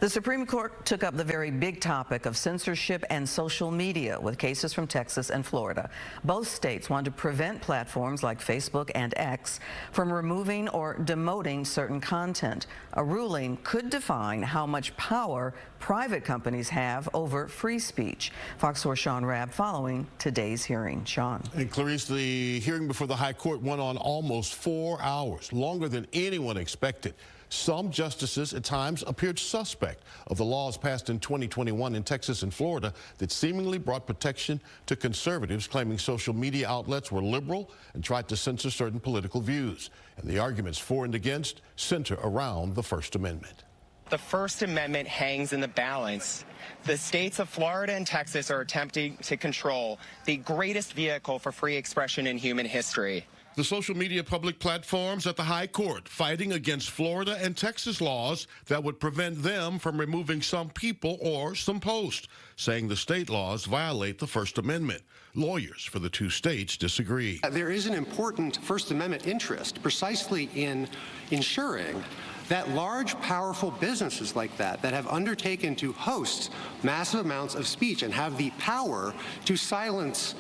The Supreme Court took up the very big topic of censorship and social media with cases from Texas and Florida. Both states want to prevent platforms like Facebook and X from removing or demoting certain content. A ruling could define how much power private companies have over free speech. Fox 4 Sean Rabb following today's hearing. Sean. And Clarice, the hearing before the High Court went on almost 4 hours, longer than anyone expected. Some justices at times appeared suspect of the laws passed in 2021 in Texas and Florida that seemingly brought protection to conservatives, claiming social media outlets were liberal and tried to censor certain political views. And the arguments for and against center around the First Amendment. The First Amendment hangs in the balance. The states of Florida and Texas are attempting to control the greatest vehicle for free expression in human history. The social media public platforms at the High Court fighting against Florida and Texas laws that would prevent them from removing some people or some posts, saying the state laws violate the First Amendment. Lawyers for the two states disagree. There is an important First Amendment interest precisely in ensuring that large, powerful businesses like that have undertaken to host massive amounts of speech and have the power to silence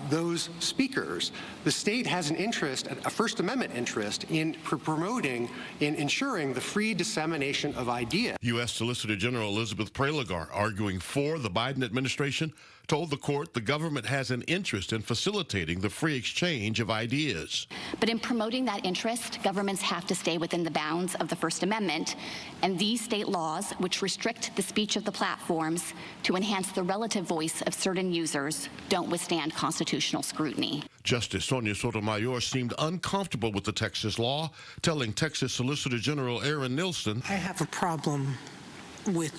those speakers. The state has an interest, a First Amendment interest, in promoting, in ensuring the free dissemination of ideas. U.S. Solicitor General Elizabeth Prelogar, arguing for the Biden administration, told the court the government has an interest in facilitating the free exchange of ideas. But in promoting that interest, governments have to stay within the bounds of the First Amendment, and these state laws, which restrict the speech of the platforms to enhance the relative voice of certain users, don't withstand constitutional scrutiny. Justice Sonia Sotomayor seemed uncomfortable with the Texas law, telling Texas Solicitor General Aaron Nilsen, I have a problem with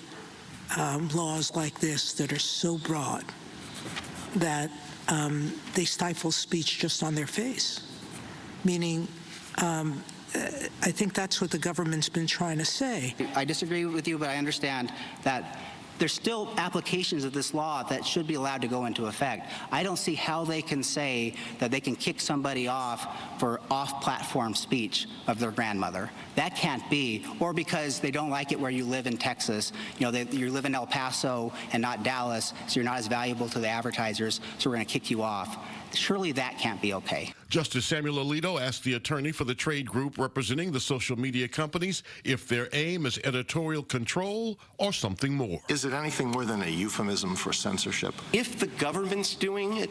laws like this that are so broad that they stifle speech just on their face. Meaning, I think that's what the government's been trying to say. I disagree with you, but I understand that there's still applications of this law that should be allowed to go into effect. I don't see how they can say that they can kick somebody off for off-platform speech of their grandmother. That can't be. Or because they don't like it where you live in Texas. You know, you live in El Paso and not Dallas, so you're not as valuable to the advertisers, so we're going to kick you off. Surely that can't be okay. Justice Samuel Alito asked the attorney for the trade group representing the social media companies if their aim is editorial control or something more. Is it anything more than a euphemism for censorship? If the government's doing it,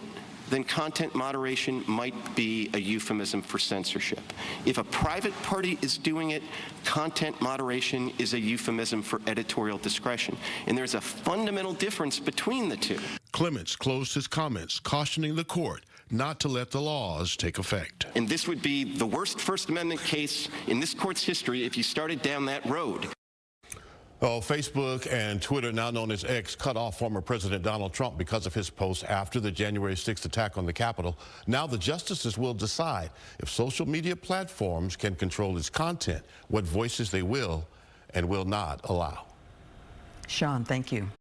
then content moderation might be a euphemism for censorship. If a private party is doing it, content moderation is a euphemism for editorial discretion. And there's a fundamental difference between the two. Clements closed his comments, cautioning the court not to let the laws take effect. And this would be the worst First Amendment case in this court's history if you started down that road. Oh, Facebook and Twitter, now known as X, cut off former President Donald Trump because of his posts after the January 6th attack on the Capitol. Now the justices will decide if social media platforms can control its content, what voices they will and will not allow. Sean, thank you.